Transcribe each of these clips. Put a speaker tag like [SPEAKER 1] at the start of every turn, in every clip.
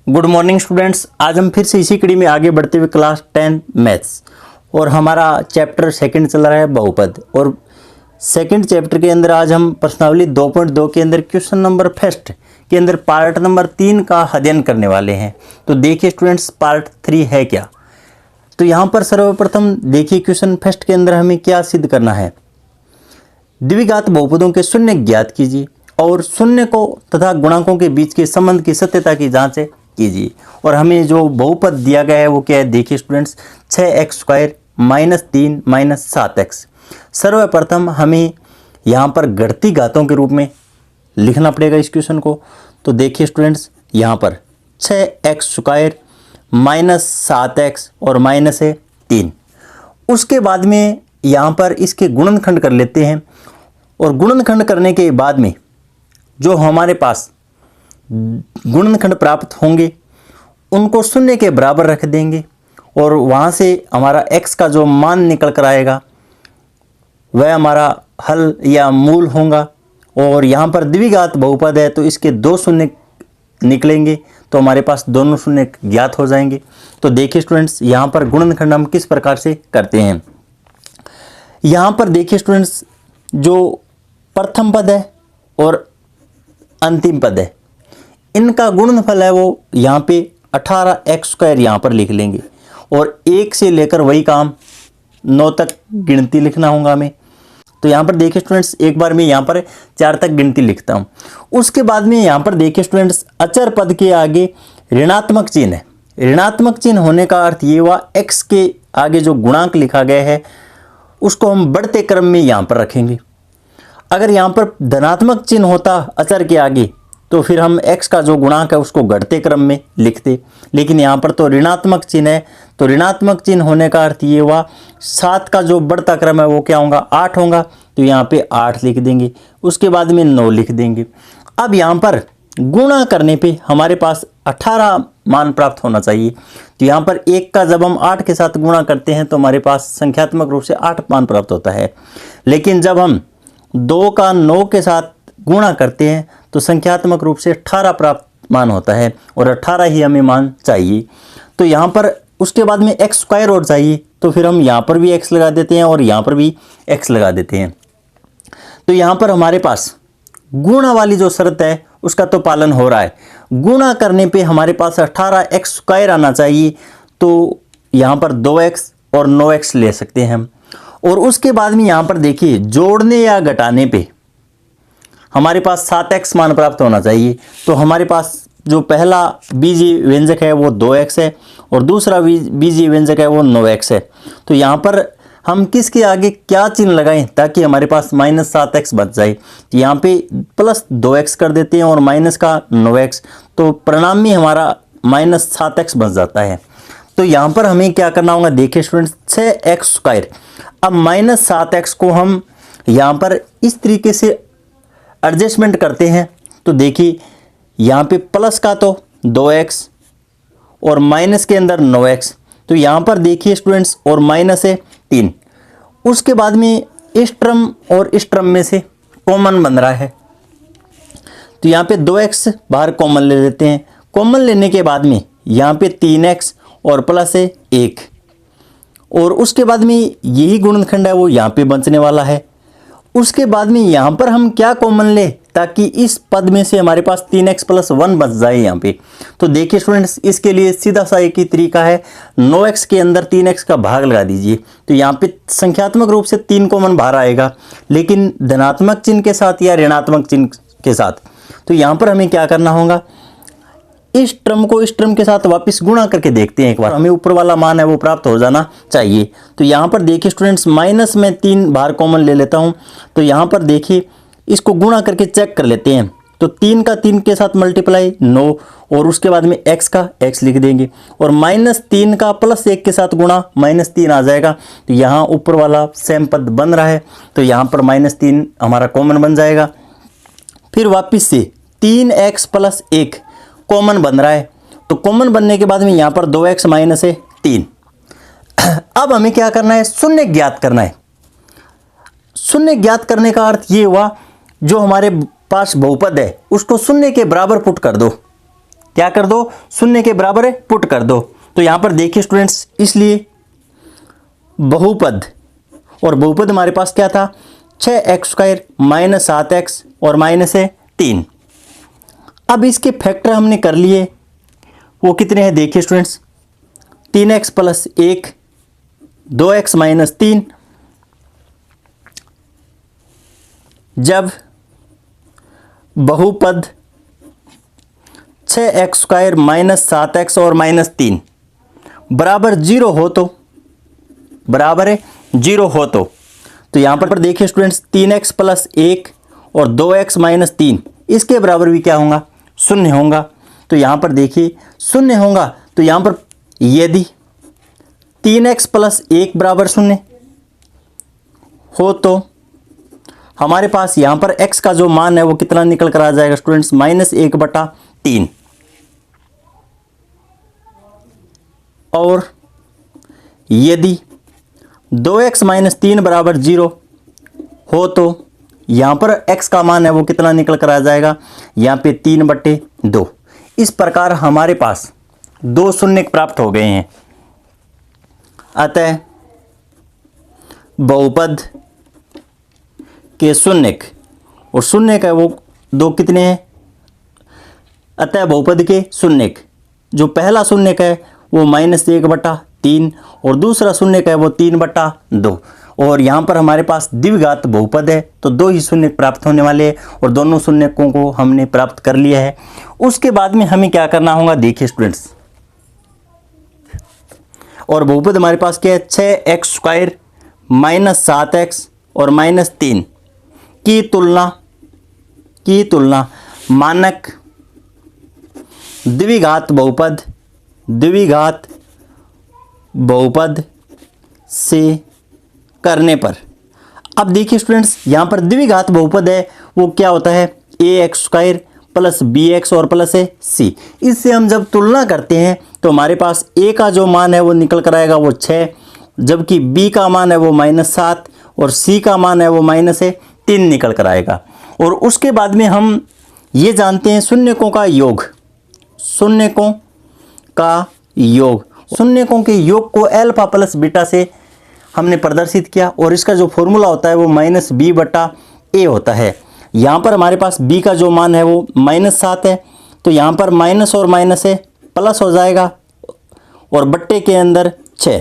[SPEAKER 1] Good morning students. आज हम फिर से इसी कड़ी में आगे बढ़ते हुए क्लास 10 मैथ्स और हमारा चैप्टर सेकंड चल रहा है बहुपद। और सेकंड चैप्टर के अंदर आज हम प्रश्नावली 2.2 के अंदर क्वेश्चन नंबर फर्स्ट के अंदर पार्ट नंबर 3 का अध्ययन करने वाले हैं। तो देखिए स्टूडेंट्स, पार्ट 3 है क्या। तो यहाँ पर सर्वप्रथम देखिए क्वेश्चन फर्स्ट के अंदर हमें क्या सिद्ध करना है। द्विघात बहुपदों के शून्य ज्ञात कीजिए और शून्य को तथा गुणांकों के बीच के संबंध की सत्यता की जांच कीजिए। और हमें जो बहुपद दिया गया है वो क्या है, देखिए स्टूडेंट्स, 6x² - 3 - 7x। सर्वप्रथम हमें यहाँ पर घटती घातों के रूप में लिखना पड़ेगा इस क्वेश्चन को। तो देखिए स्टूडेंट्स, यहाँ पर 6x² - 7x और माइनस है 3। उसके बाद में यहाँ पर इसके गुणनखंड कर लेते हैं और गुणनखंड करने के बाद में जो हमारे पास गुणनखंड प्राप्त होंगे उनको शून्य के बराबर रख देंगे और वहाँ से हमारा x का जो मान निकल कर आएगा वह हमारा हल या मूल होगा। और यहाँ पर द्विघात बहुपद है तो इसके 2 शून्य निकलेंगे तो हमारे पास दोनों शून्य ज्ञात हो जाएंगे। तो देखिए स्टूडेंट्स, यहाँ पर गुणनखंड हम किस प्रकार से करते हैं। यहाँ पर देखिए स्टूडेंट्स, जो प्रथम पद है और अंतिम पद है इनका गुणनफल है वो यहाँ पे 18x² यहाँ पर लिख लेंगे और 1 से लेकर वही काम 9 तक गिनती लिखना होगा हमें। तो यहाँ पर देखिए स्टूडेंट्स, एक बार मैं यहाँ पर 4 तक गिनती लिखता हूँ। उसके बाद में यहाँ पर देखिए स्टूडेंट्स, अचर पद के आगे ऋणात्मक चिन्ह है। ऋणात्मक चिन्ह होने का अर्थ ये हुआ x के आगे जो गुणांक लिखा गया है उसको हम बढ़ते क्रम में यहाँ पर रखेंगे। अगर यहाँ पर धनात्मक चिन्ह होता अचर के आगे तो फिर हम x का जो गुणांक है उसको घटते क्रम में लिखते, लेकिन यहाँ पर तो ऋणात्मक चिन्ह है। तो ऋणात्मक चिन्ह होने का अर्थ ये हुआ 7 का जो बढ़ता क्रम है वो क्या होगा, 8 होगा। तो यहाँ पे 8 लिख देंगे, उसके बाद में 9 लिख देंगे। अब यहाँ पर गुणा करने पे हमारे पास 18 मान प्राप्त होना चाहिए। तो यहाँ पर 1 का जब हम 8 के साथ गुणा करते हैं तो हमारे पास संख्यात्मक रूप से 8 मान प्राप्त होता है, लेकिन जब हम 2 का 9 के साथ गुणा करते हैं तो संख्यात्मक रूप से 18 प्राप्त मान होता है और 18 ही हमें मान चाहिए। तो यहाँ पर उसके बाद में x² और चाहिए तो फिर हम यहाँ पर भी x लगा देते हैं और यहाँ पर भी x लगा देते हैं। तो यहाँ पर हमारे पास गुणा वाली जो शर्त है उसका तो पालन हो रहा है। गुणा करने पे हमारे पास 18x² आना चाहिए, तो यहाँ पर 2x और 9x ले सकते हैं हम। और उसके बाद में यहाँ पर देखिए जोड़ने या घटाने पे हमारे पास 7x मान प्राप्त होना चाहिए। तो हमारे पास जो पहला बीजीय व्यंजक है वो 2x है और दूसरा बीजीय व्यंजक है वो 9x है। तो यहाँ पर हम किसके आगे क्या चिन्ह लगाएं ताकि हमारे पास -7x बच जाए। तो यहाँ पे +2x कर देते हैं और माइनस का 9x, तो परिणाम में हमारा -7x बच जाता है। तो यहाँ पर हमें क्या करना होगा, देखिए स्टूडेंट्स, 6x²। अब -7x को हम यहाँ पर इस तरीके से एडजस्टमेंट करते हैं। तो देखिए यहाँ पे प्लस का तो 2x और माइनस के अंदर 9x। तो यहाँ पर देखिए स्टूडेंट्स, और माइनस है 3। उसके बाद में इस टर्म और इस टर्म में से कॉमन बन रहा है तो यहाँ पे 2x बाहर कॉमन ले लेते हैं। कॉमन लेने के बाद में यहाँ पे 3x और प्लस है 1 और उसके बाद में यही गुणनखंड है वो यहाँ पे बचने वाला है। उसके बाद में यहाँ पर हम क्या कॉमन ले ताकि इस पद में से हमारे पास 3x + 1 बच जाए यहाँ पे। तो देखिए स्टूडेंट्स, इसके लिए सीधा सा एक ही तरीका है, 9x के अंदर 3x का भाग लगा दीजिए। तो यहाँ पे संख्यात्मक रूप से 3 कॉमन बाहर आएगा, लेकिन धनात्मक चिन्ह के साथ या ऋणात्मक चिन्ह के साथ। तो यहाँ पर हमें क्या करना होगा, इस टर्म को इस टर्म के साथ वापस गुणा करके देखते हैं एक बार, हमें ऊपर वाला मान है वो प्राप्त हो जाना चाहिए। तो यहाँ पर देखिए स्टूडेंट्स, माइनस में 3 बाहर कॉमन ले लेता हूँ। तो यहाँ पर देखिए इसको गुणा करके चेक कर लेते हैं। तो 3 का 3 के साथ मल्टीप्लाई 9 और उसके बाद में x का x लिख देंगे और -3 का +1 के साथ गुणा -3 आ जाएगा। तो यहाँ ऊपर वाला सेम पद बन रहा है, तो यहाँ पर -3 हमारा कॉमन बन जाएगा। फिर वापस से 3x + 1 कॉमन बन रहा है, तो कॉमन बनने के बाद में यहाँ पर 2x माइनस है 3। अब हमें क्या करना है, शून्य ज्ञात करना है। शून्य ज्ञात करने का अर्थ ये हुआ जो हमारे पास बहुपद है उसको शून्य के बराबर पुट कर दो। क्या कर दो, शून्य के बराबर है पुट कर दो। तो यहाँ पर देखिए स्टूडेंट्स, इसलिए बहुपद, और बहुपद हमारे पास क्या था, 6x² माइनस 7x और माइनस है 3। अब इसके फैक्टर हमने कर लिए, वो कितने हैं देखिए students, 3x plus 1, 2x minus 3। जब बहुपद 6x² माइनस 7x और माइनस 3 बराबर 0 हो तो, बराबर है 0 हो तो यहाँ पर देखिए स्टूडेंट्स 3x प्लस 1 और 2x माइनस 3 इसके बराबर भी क्या होगा, शून्य होगा। तो यहाँ पर देखिए शून्य होगा, तो यहाँ पर यदि 3x प्लस 1 बराबर शून्य हो तो हमारे पास यहाँ पर x का जो मान है वो कितना निकल कर आ जाएगा स्टूडेंट्स, -1/3। और यदि 2x माइनस 3 बराबर 0 हो तो यहाँ पर x का मान है वो कितना निकल कर आ जाएगा, यहाँ पे 3/2। इस प्रकार हमारे पास 2 शून्य प्राप्त हो गए हैं। अतः बहुपद के शून्यक, और शून्यक है वो 2 कितने हैं, अतः बहुपद के शून्यक, जो पहला शून्यक है वो -1/3 और दूसरा शून्यक है वो 3/2। और यहाँ पर हमारे पास द्विघात बहुपद है, तो 2 ही शून्यक प्राप्त होने वाले हैं और दोनों शून्यकों को हमने प्राप्त कर लिया है। उसके बाद में हमें क्या करना होगा देखिए स्टूडेंट्स, और बहुपद हमारे पास क्या है, 6x² माइनस 7x और माइनस 3 की तुलना मानक द्विघात बहुपद से करने पर। अब देखिए स्टूडेंट्स, यहाँ पर द्विघात बहुपद है वो क्या होता है, ax² प्लस bx और प्लस है c। इससे हम जब तुलना करते हैं तो हमारे पास a का जो मान है वो निकल कर आएगा वो 6, जबकि b का मान है वो -7 और c का मान है वो -3 निकल कर आएगा। और उसके बाद में हम ये जानते हैं शून्यकों का शून्यकों के योग को अल्फा प्लस बीटा से हमने प्रदर्शित किया, और इसका जो फॉर्मूला होता है वो -b/a होता है। यहाँ पर हमारे पास b का जो मान है वो -7 है, तो यहाँ पर माइनस और माइनस है प्लस हो जाएगा और बट्टे के अंदर 6।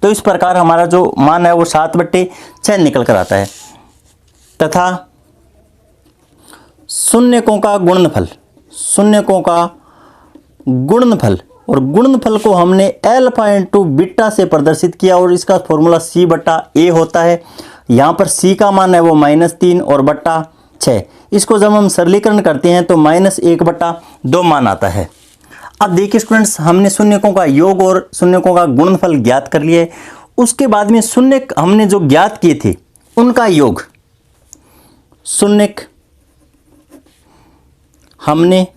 [SPEAKER 1] तो इस प्रकार हमारा जो मान है वो 7/6 निकल कर आता है। तथा शून्यकों का गुणनफल और गुणनफल को हमने अल्फा इंटू बीटा से प्रदर्शित किया, और इसका फॉर्मूला c/a होता है। यहाँ पर c का मान है वो -3 और बट्टा 6। इसको जब हम सरलीकरण करते हैं तो -1/2 मान आता है। अब देखिए स्टूडेंट्स, हमने शून्यकों का योग और शून्यकों का गुणनफल ज्ञात कर लिया है। उसके बाद में शून्यक हमने जो ज्ञात किए थे उनका योग, शून्यक हमने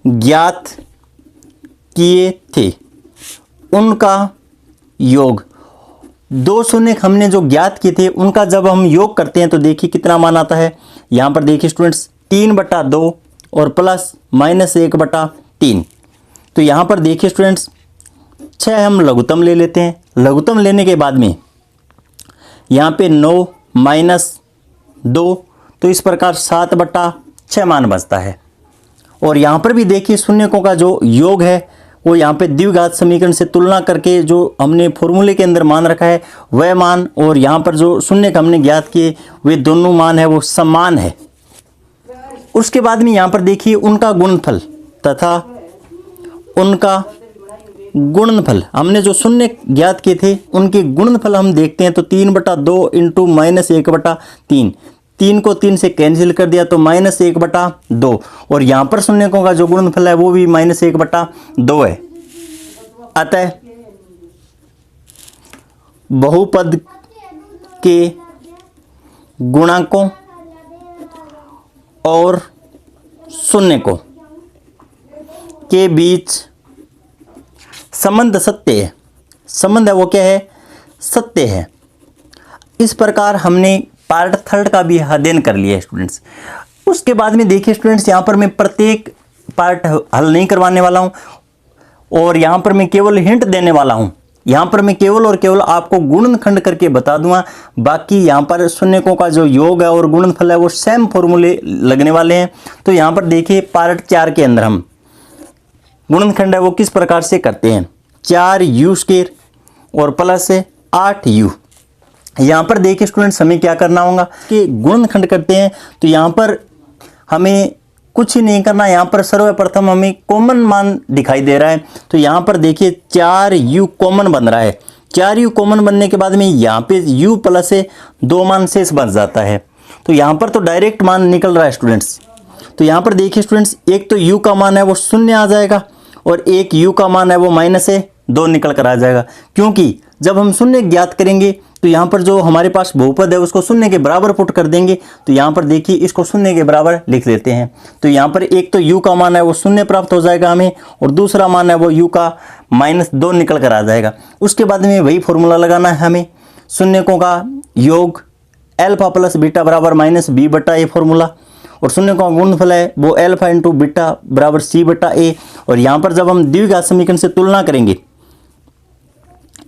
[SPEAKER 1] ज्ञात किए थे उनका योग, 2 शून्यक हमने जो ज्ञात किए थे उनका जब हम योग करते हैं तो देखिए कितना मान आता है। यहाँ पर देखिए स्टूडेंट्स 3/2 और प्लस -1/3। तो यहाँ पर देखिए स्टूडेंट्स 6 हम लघुत्तम ले लेते हैं। लघुत्तम लेने के बाद में यहाँ पे 9 -2, तो इस प्रकार 7/6 मान बचता है। और यहाँ पर भी देखिए शून्यकों का जो योग है वो यहाँ पे द्विघात समीकरण से तुलना करके जो हमने फॉर्मूले के अंदर मान रखा है वह मान, और यहाँ पर जो शून्यक हमने ज्ञात किए वे दोनों मान है वो समान है। उसके बाद में यहाँ पर देखिए उनका गुणनफल तथा उनका गुणनफल, हमने जो शून्य ज्ञात किए थे उनके गुणनफल हम देखते हैं तो 3/2 इंटू -1/3, 3 को 3 से कैंसिल कर दिया तो -1/2, और यहाँ पर शून्यकों का जो गुणनफल है वो भी -1/2 है। अतः बहुपद के गुणांकों और शून्यकों के बीच संबंध सत्य है। संबंध है वो क्या है, सत्य है। इस प्रकार हमने पार्ट 3 का भी अध्ययन कर लिया है स्टूडेंट्स। उसके बाद में देखिए स्टूडेंट्स, यहाँ पर मैं प्रत्येक पार्ट हल नहीं करवाने वाला हूँ और यहाँ पर मैं केवल हिंट देने वाला हूँ। यहाँ पर मैं केवल और केवल आपको गुणनखंड करके बता दूंगा। बाकी यहाँ पर शून्यकों का जो योग है और गुणनफल है वो सेम फॉर्मूले लगने वाले हैं। तो यहाँ पर देखिए पार्ट 4 के अंदर हम गुणनखंड है वो किस प्रकार से करते हैं। 4u² और प्लस 8u। यहाँ पर देखिए स्टूडेंट्स हमें क्या करना होगा कि गुणनखंड करते हैं तो यहाँ पर हमें कुछ ही नहीं करना। यहाँ पर सर्वप्रथम हमें कॉमन मान दिखाई दे रहा है तो यहाँ पर देखिए 4u कॉमन बन रहा है। 4u कॉमन बनने के बाद में यहाँ पे u प्लस 2 मान शेष बच जाता है। तो यहाँ पर तो डायरेक्ट मान निकल रहा है स्टूडेंट्स। तो यहाँ पर देखिए स्टूडेंट्स एक तो u का मान है वो 0 आ जाएगा और एक u का मान है वो -2 निकल कर आ जाएगा। क्योंकि जब हम शून्य ज्ञात करेंगे तो यहाँ पर जो हमारे पास बहुपद है उसको शून्य के बराबर पुट कर देंगे। तो यहाँ पर देखिए इसको शून्य के बराबर लिख देते हैं। तो यहाँ पर एक तो u का मान है वो 0 प्राप्त हो जाएगा हमें और दूसरा मान है वो u का -2 निकल कर आ जाएगा। उसके बाद में वही फॉर्मूला लगाना है हमें, शून्यकों का योग अल्फा प्लस बीटा बराबर -b बटा ए फॉर्मूला और शून्य का गुणनफल है वो अल्फा इंटू बीटा बराबर c बटा ए। और यहाँ पर जब हम द्विघात समीकरण से तुलना करेंगे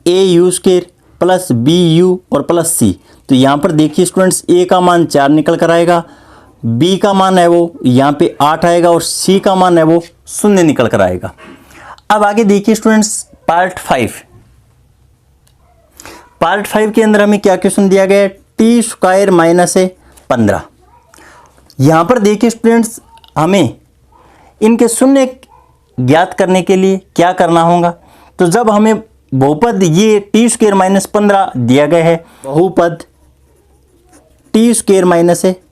[SPEAKER 1] au² प्लस bu और प्लस c तो यहाँ पर देखिए स्टूडेंट्स a का मान 4 निकल कर आएगा, b का मान है वो यहाँ पे 8 आएगा और c का मान है वो 0 निकल कर आएगा। अब आगे देखिए स्टूडेंट्स पार्ट 5 के अंदर हमें क्या क्वेश्चन दिया गया है, t² - 15। यहाँ पर देखिए स्टूडेंट्स हमें इनके शून्य ज्ञात करने के लिए क्या करना होगा। तो जब हमें बहुपद ये t² - 15 दिया गया है, बहुपद t² -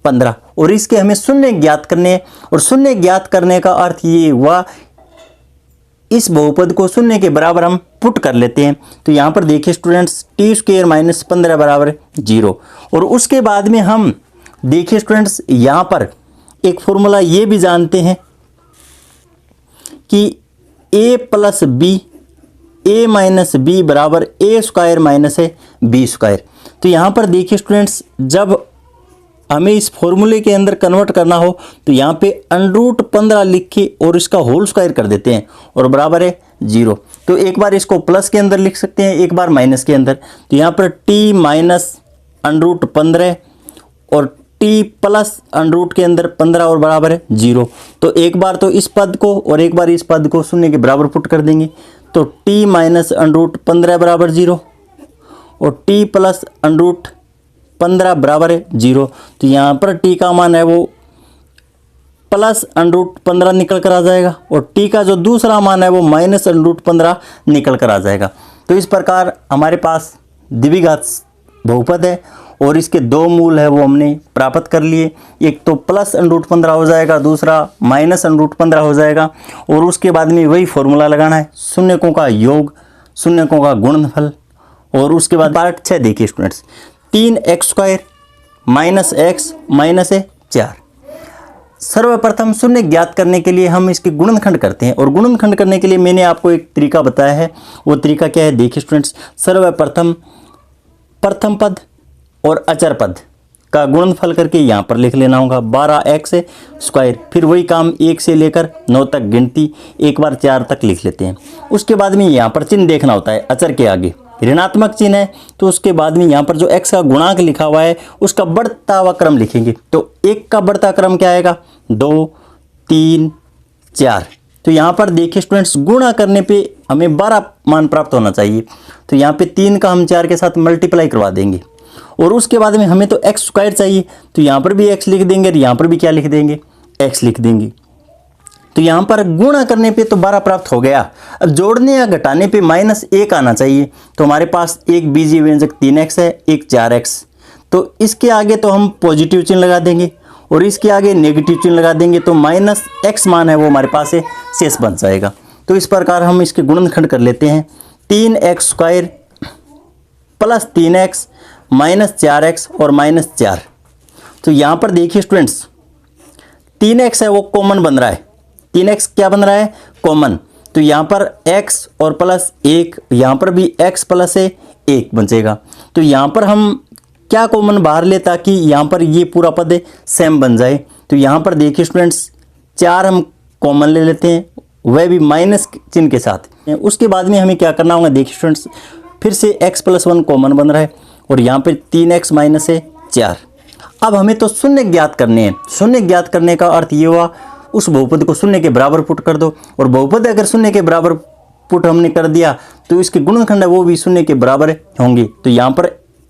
[SPEAKER 1] 15 और इसके हमें शून्य ज्ञात करने हैं और शून्य ज्ञात करने का अर्थ ये हुआ इस बहुपद को शून्य के बराबर हम पुट कर लेते हैं। तो यहाँ पर देखिए स्टूडेंट्स t² - 15 बराबर 0 और उसके बाद में हम देखिए स्टूडेंट्स यहाँ पर एक फॉर्मूला ये भी जानते हैं कि a plus b a minus B बराबर a² - b²। तो यहाँ पर देखिए स्टूडेंट्स जब हमें इस फॉर्मूले के अंदर कन्वर्ट करना हो तो यहाँ पे √15 लिख के और इसका होल स्क्वायर कर देते हैं और बराबर है 0। तो एक बार इसको प्लस के अंदर लिख सकते हैं, एक बार माइनस के अंदर। तो यहाँ पर t माइनस √15 और t प्लस √ के अंदर 15 और बराबर है 0। तो एक बार तो इस पद को और एक बार इस पद को शून्य के बराबर पुट कर देंगे। तो t माइनस √15 बराबर 0 और t प्लस √15 बराबर है 0। तो यहाँ पर t का मान है वो प्लस √15 निकल कर आ जाएगा और t का जो दूसरा मान है वो माइनस √15 निकल कर आ जाएगा। तो इस प्रकार हमारे पास द्विघात बहुपद है और इसके दो मूल है वो हमने प्राप्त कर लिए। एक तो प्लस √15 हो जाएगा, दूसरा माइनस √15 हो जाएगा और उसके बाद में वही फॉर्मूला लगाना है, शून्यकों का योग, शून्यकों का गुणनफल। और उसके बाद पार्ट 6 देखिए स्टूडेंट्स, 3x² - x - 4। सर्वप्रथम शून्य ज्ञात करने के लिए हम इसके गुणनखंड करते हैं और गुणनखंड करने के लिए मैंने आपको एक तरीका बताया है। वो तरीका क्या है देखिए स्टूडेंट्स, सर्वप्रथम प्रथम पद और अचर पद का गुणनफल करके यहाँ पर लिख लेना होगा 12x²। फिर वही काम 1 से लेकर 9 तक गिनती एक बार 4 तक लिख लेते हैं। उसके बाद में यहाँ पर चिन्ह देखना होता है, अचर के आगे ऋणात्मक चिन्ह है तो उसके बाद में यहाँ पर जो x का गुणांक लिखा हुआ है उसका बढ़ता हुआ क्रम लिखेंगे। तो 1 का बढ़ता क्रम क्या आएगा, 2 3 4। तो यहाँ पर देखिए स्टूडेंट्स गुणा करने पे हमें 12 मान प्राप्त होना चाहिए। तो यहाँ पे 3 का हम 4 के साथ मल्टीप्लाई करवा देंगे और उसके बाद में हमें तो x² चाहिए। तो यहाँ पर भी x लिख देंगे और यहाँ पर भी क्या लिख देंगे, x लिख देंगे। तो यहाँ पर गुणा करने पे तो 12 प्राप्त हो गया। अब जोड़ने या घटाने पे -1 आना चाहिए। तो हमारे पास एक बीजीय व्यंजक 3x है, एक 4x। तो इसके आगे तो हम पॉजिटिव चिन्ह लगा देंगे और इसके आगे नेगेटिव चिन्ह लगा देंगे। तो -x मान है वो हमारे पास है शेष बन जाएगा। तो इस प्रकार हम इसके गुणनखंड कर लेते हैं, 3x² plus 3x minus 4x और -4। तो यहाँ पर देखिए स्टूडेंट्स 3x है वो कॉमन बन रहा है, 3x क्या बन रहा है, कॉमन। तो यहाँ पर x और प्लस 1, यहाँ पर भी x प्लस 1 बचेगा। तो यहाँ पर हम क्या कॉमन बाहर ले ताकि यहाँ पर ये पूरा पद सेम बन जाए। तो यहाँ पर देखिए स्टूडेंट्स 4 हम कॉमन ले लेते हैं, वह भी माइनस चिन्ह के साथ। उसके बाद में हमें क्या करना होगा, देखिए स्टूडेंट्स, फिर से x+1 कॉमन बन रहा है और यहाँ पे 3x माइनस है 4। अब हमें तो शून्य ज्ञात करने हैं। शून्य ज्ञात करने का अर्थ ये हुआ, उस बहुपद को शून्य के बराबर पुट कर दो, और बहुपद अगर शून्य के बराबर पुट हमने कर दिया तो इसके गुणनखंड है वो भी शून्य के बराबर होंगे। तो यहाँ पर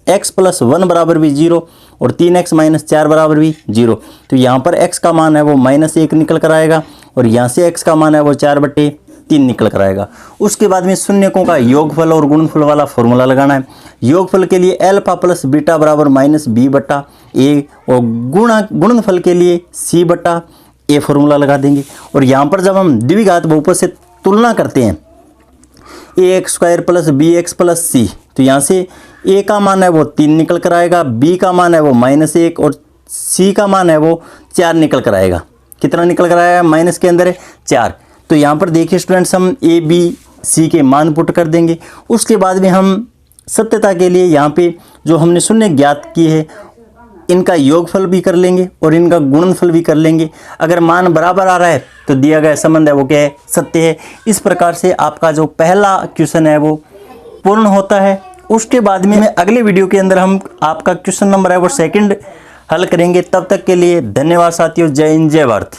[SPEAKER 1] x+1 बराबर भी 0 और 3x माइनस 4 बराबर भी 0। तो यहाँ पर x का मान है वो -1 निकल कर आएगा और यहाँ से x का मान है वो 4/3 निकल कर आएगा। उसके बाद में शून्यकों का योगफल और गुणनफल वाला फॉर्मूला लगाना है। योगफल के लिए अल्फा प्लस बीटा बराबर -b/a और गुणनफल के लिए c/a फॉर्मूला लगा देंगे। और यहाँ पर जब हम द्विघात बहुपद से तुलना करते हैं ax² plus bx plus c, तो यहाँ से a का मान है वो 3 निकल कर आएगा, b का मान है वो -1 और c का मान है वो 4 निकल कर आएगा। कितना निकल कर आएगा, माइनस के अंदर है 4। तो यहाँ पर देखिए स्टूडेंट्स, हम a b c के मान पुट कर देंगे। उसके बाद में हम सत्यता के लिए यहाँ पे जो हमने शून्य ज्ञात किए है इनका योगफल भी कर लेंगे और इनका गुणनफल भी कर लेंगे। अगर मान बराबर आ रहा है तो दिया गया संबंध है वो क्या है, सत्य है। इस प्रकार से आपका जो पहला क्वेश्चन है वो पूर्ण होता है। उसके बाद में अगले वीडियो के अंदर हम आपका क्वेश्चन नंबर है वो सेकंड हल करेंगे। तब तक के लिए धन्यवाद साथियों। जय हिंद, जय भारत।